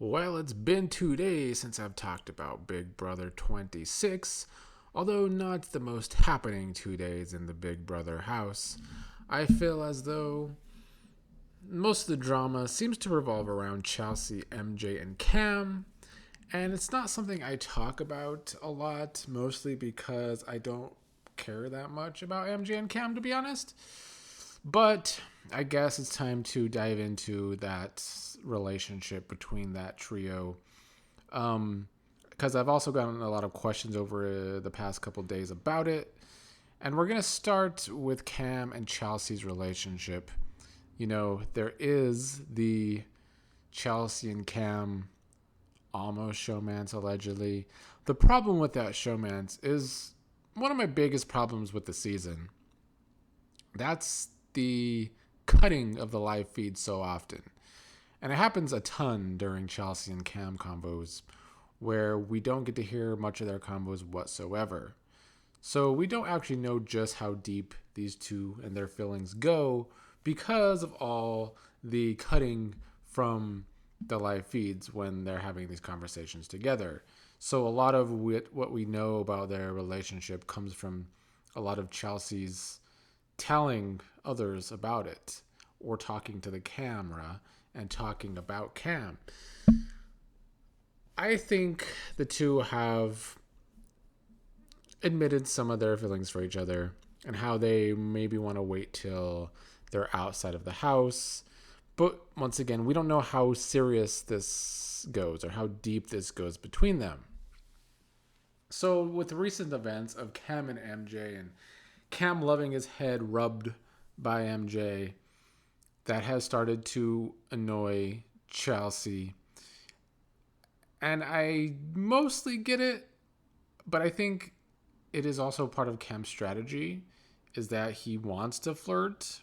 Well, it's been 2 days since I've talked about Big Brother 26, although not the most happening 2 days in the Big Brother house. I feel as though most of the drama seems to revolve around Chelsea, MJ, and Cam, and it's not something I talk about a lot, mostly because I don't care that much about MJ and Cam, to be honest. But I guess it's time to dive into that relationship between that trio. Because I've also gotten a lot of questions over the past couple days about it. And we're going to start with Cam and Chelsea's relationship. You know, there is the Chelsea and Cam almost showmance, allegedly. The problem with that showmance is one of my biggest problems with the season. That's the cutting of the live feed so often. And it happens a ton during Chelsea and Cam combos where we don't get to hear much of their combos whatsoever. So we don't actually know just how deep these two and their feelings go because of all the cutting from the live feeds when they're having these conversations together. So a lot of what we know about their relationship comes from a lot of Chelsea's telling others about it or talking to the camera and talking about Cam. I think the two have admitted some of their feelings for each other and how they maybe want to wait till they're outside of the house. But once again, we don't know how serious this goes or how deep this goes between them. So, with the recent events of Cam and MJ and Cam loving his head rubbed by MJ, that has started to annoy Chelsea. And I mostly get it, but I think it is also part of Cam's strategy is that he wants to flirt.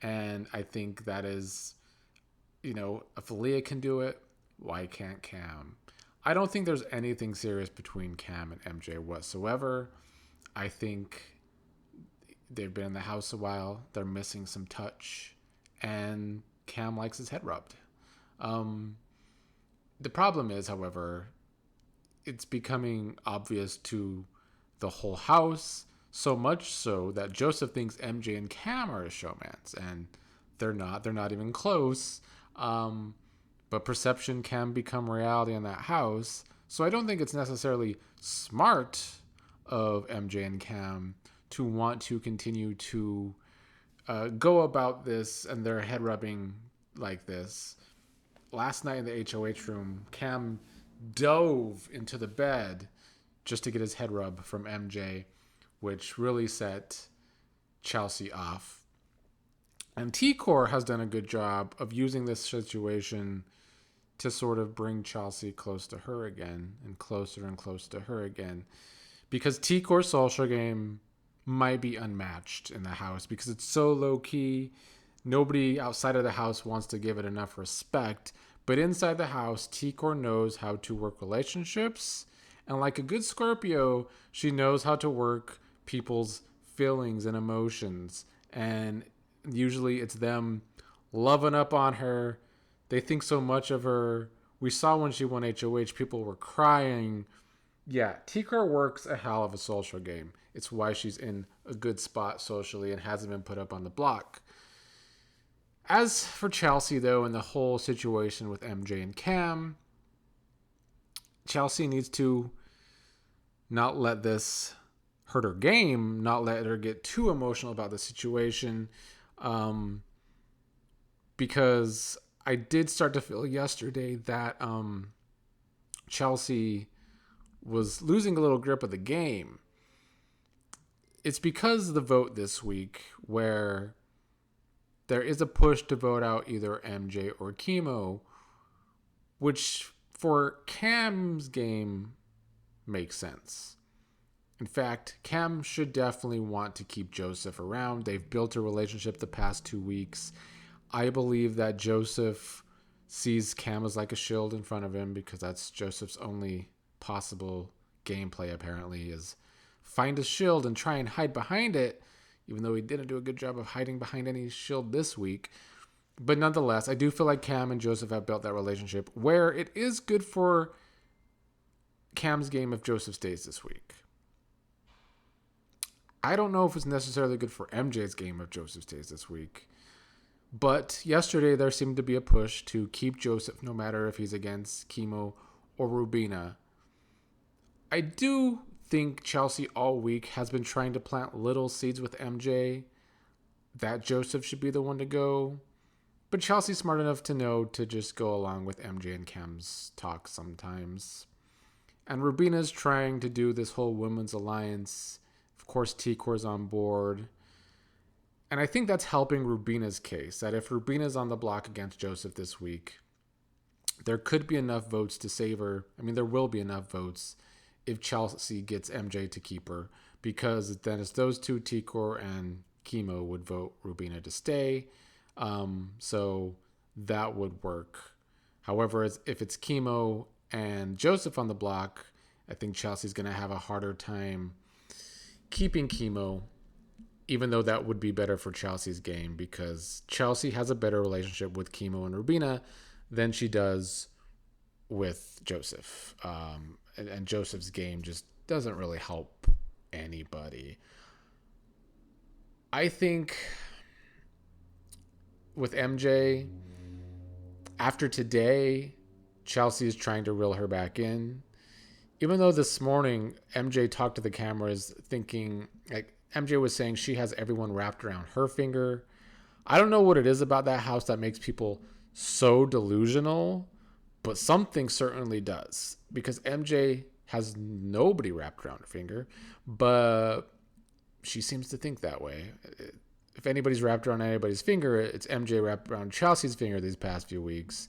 And I think that is, if Aaliyah can do it, why can't Cam? I don't think there's anything serious between Cam and MJ whatsoever. I think they've been in the house a while. They're missing some touch. And Cam likes his head rubbed. The problem is, however, it's becoming obvious to the whole house, so much so that Joseph thinks MJ and Cam are a showmance, and they're not. They're not even close. But perception can become reality in that house. So I don't think it's necessarily smart of MJ and Cam to want to continue to go about this and their head rubbing like this. Last night in the HOH room, Cam dove into the bed just to get his head rub from MJ, which really set Chelsea off. And T-Core has done a good job of using this situation to sort of bring Chelsea close to her again and closer to her again. Because T-Core's social game might be unmatched in the house because it's so low-key. Nobody outside of the house wants to give it enough respect. But inside the house, T-Core knows how to work relationships. And like a good Scorpio, she knows how to work people's feelings and emotions. And usually it's them loving up on her. They think so much of her. We saw when she won HOH, people were crying. Yeah, T-Core works a hell of a social game. It's why she's in a good spot socially and hasn't been put up on the block. As for Chelsea, though, and the whole situation with MJ and Cam, Chelsea needs to not let this hurt her game, not let her get too emotional about the situation, because I did start to feel yesterday that Chelsea was losing a little grip of the game. It's because of the vote this week where there is a push to vote out either MJ or Chemo, which for Cam's game makes sense. In fact, Cam should definitely want to keep Joseph around. They've built a relationship the past 2 weeks. I believe that Joseph sees Cam as like a shield in front of him because that's Joseph's only possible gameplay, apparently, is find a shield and try and hide behind it, even though he didn't do a good job of hiding behind any shield this week. But nonetheless, I do feel like Cam and Joseph have built that relationship where it is good for Cam's game if Joseph stays this week. I don't know if it's necessarily good for MJ's game if Joseph stays this week. But yesterday there seemed to be a push to keep Joseph no matter if he's against Chemo or Rubina. I do think Chelsea all week has been trying to plant little seeds with MJ that Joseph should be the one to go. But Chelsea's smart enough to know to just go along with MJ and Cam's talk sometimes. And Rubina's trying to do this whole women's alliance. Of course, T-Core's on board. And I think that's helping Rubina's case, that if Rubina's on the block against Joseph this week, there could be enough votes to save her. I mean, there will be enough votes if Chelsea gets MJ to keep her, because then it's those two, T-Core and Chemo, would vote Rubina to stay. So that would work. However, if it's Chemo and Joseph on the block, I think Chelsea's going to have a harder time keeping Chemo, even though that would be better for Chelsea's game, because Chelsea has a better relationship with Chemo and Rubina than she does with Joseph. And Joseph's game just doesn't really help anybody. I think with MJ, after today, Chelsea is trying to reel her back in. Even though this morning MJ talked to the cameras thinking, like, MJ was saying she has everyone wrapped around her finger. I don't know what it is about that house that makes people so delusional, but something certainly does, because MJ has nobody wrapped around her finger, but she seems to think that way. If anybody's wrapped around anybody's finger, it's MJ wrapped around Chelsea's finger these past few weeks.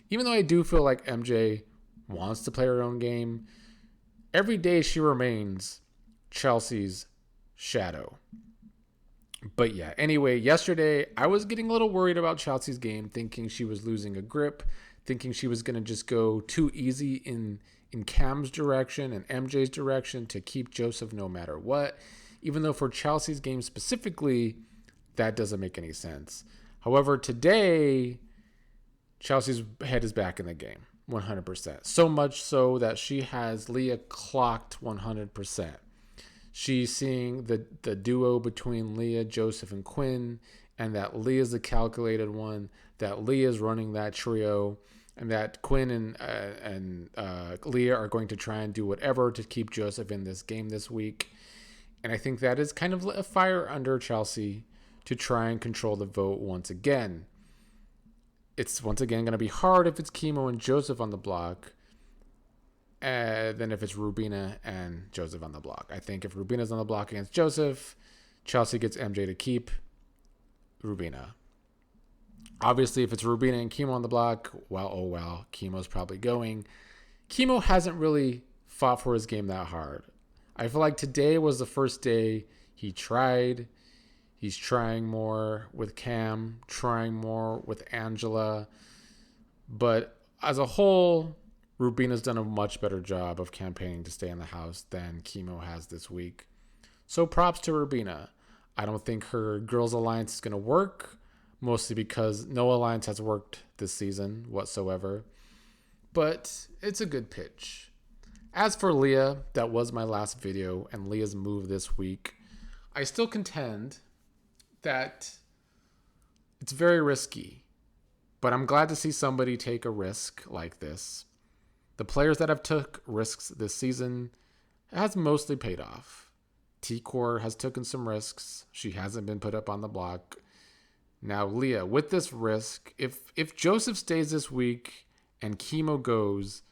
Even though I do feel like MJ wants to play her own game, every day she remains Chelsea's shadow. But yeah, anyway, yesterday I was getting a little worried about Chelsea's game, thinking she was losing a grip, thinking she was going to just go too easy in Cam's direction and MJ's direction to keep Joseph no matter what, even though for Chelsea's game specifically, that doesn't make any sense. However, today, Chelsea's head is back in the game, 100%. So much so that she has Leah clocked 100%. She's seeing the duo between Leah, Joseph, and Quinn, and that Leah's the calculated one, that Leah's running that trio, and that Quinn and Leah are going to try and do whatever to keep Joseph in this game this week. And I think that is kind of a fire under Chelsea to try and control the vote once again. It's once again going to be hard if it's Chemo and Joseph on the block than if it's Rubina and Joseph on the block. I think if Rubina's on the block against Joseph, Chelsea gets MJ to keep Rubina. Obviously, if it's Rubina and Chemo on the block, well, Chemo's probably going. Chemo hasn't really fought for his game that hard. I feel like today was the first day he tried. He's trying more with Cam, trying more with Angela. But as a whole, Rubina's done a much better job of campaigning to stay in the house than Chemo has this week. So props to Rubina. I don't think her girls' alliance is going to work, mostly because no alliance has worked this season whatsoever. But it's a good pitch. As for Leah, that was my last video, and Leah's move this week, I still contend that it's very risky. But I'm glad to see somebody take a risk like this. The players that have took risks this season has mostly paid off. T-Core has taken some risks. She hasn't been put up on the block. Now, Leah, with this risk, if Joseph stays this week and Chemo goes,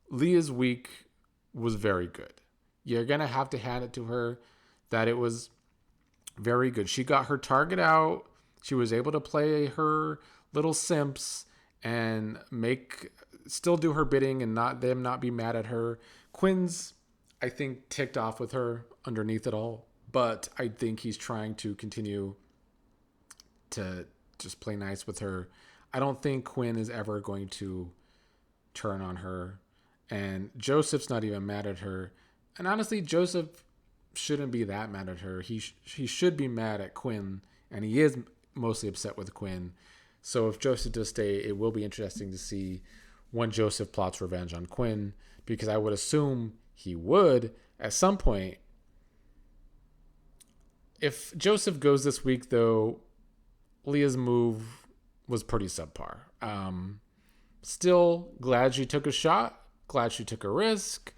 Leah's week was very good. You're going to have to hand it to her that it was very good. She got her target out. She was able to play her little simps and still do her bidding and not be mad at her. Quinn's, I think, ticked off with her underneath it all, but I think he's trying to continue to just play nice with her. I don't think Quinn is ever going to turn on her, and Joseph's not even mad at her. And honestly, Joseph shouldn't be that mad at her. He should be mad at Quinn, and he is mostly upset with Quinn So if Joseph does stay, it will be interesting to see when Joseph plots revenge on Quinn, because I would assume he would at some point. If Joseph goes this week, though, Leah's move was pretty subpar. Still glad she took a shot, glad she took a risk.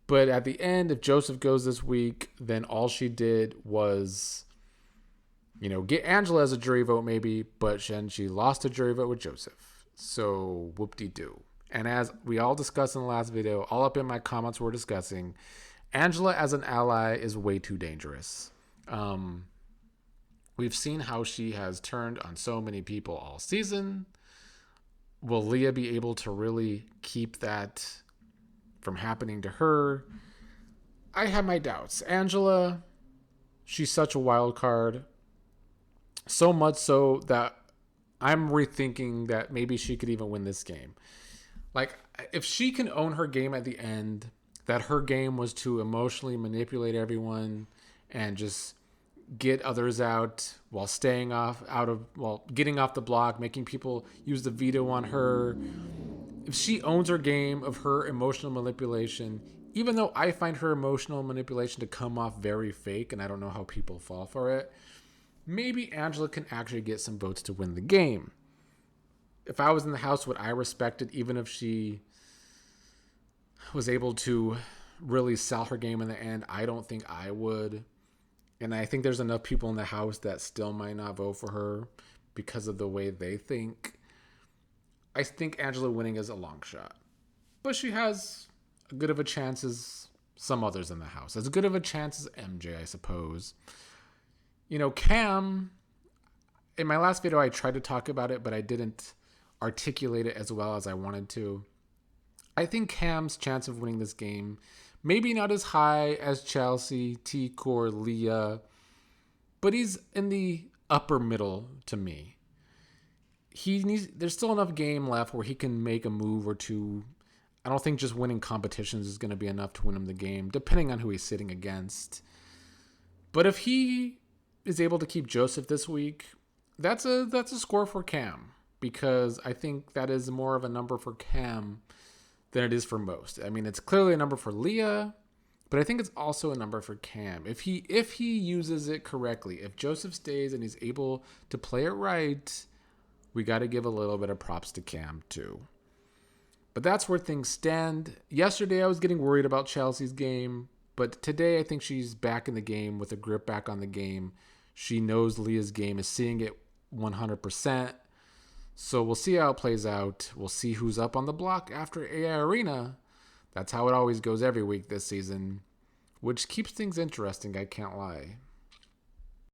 But at the end, if Joseph goes this week, then all she did was, get Angela as a jury vote maybe, but then she lost a jury vote with Joseph. So whoop-de-doo. And as we all discussed in the last video, all up in my comments we're discussing, Angela as an ally is way too dangerous. We've seen how she has turned on so many people all season. Will Leah be able to really keep that from happening to her? I have my doubts. Angela, she's such a wild card. So much so that I'm rethinking that maybe she could even win this game. Like, if she can own her game at the end, that her game was to emotionally manipulate everyone and just get others out while getting off the block, making people use the veto on her. If she owns her game of her emotional manipulation, even though I find her emotional manipulation to come off very fake, and I don't know how people fall for it, maybe Angela can actually get some votes to win the game. If I was in the house, would I respect it even if she was able to really sell her game in the end? I don't think I would. And I think there's enough people in the house that still might not vote for her because of the way they think. I think Angela winning is a long shot. But she has as good of a chance as some others in the house. As good of a chance as MJ, I suppose. Cam, in my last video, I tried to talk about it, but I didn't articulate it as well as I wanted to. I think Cam's chance of winning this game, maybe not as high as Chelsea, T-Core, Leah, but he's in the upper middle to me. There's still enough game left where he can make a move or two. I don't think just winning competitions is going to be enough to win him the game, depending on who he's sitting against. But if he is able to keep Joseph this week, that's a score for Cam, because I think that is more of a number for Cam than it is for most. I mean, it's clearly a number for Leah, but I think it's also a number for Cam. If he uses it correctly, if Joseph stays and he's able to play it right, we got to give a little bit of props to Cam too. But that's where things stand. Yesterday, I was getting worried about Chelsea's game, but today I think she's back in the game with a grip back on the game. She knows Leah's game, is seeing it 100%. So we'll see how it plays out. We'll see who's up on the block after AI Arena. That's how it always goes every week this season, which keeps things interesting, I can't lie.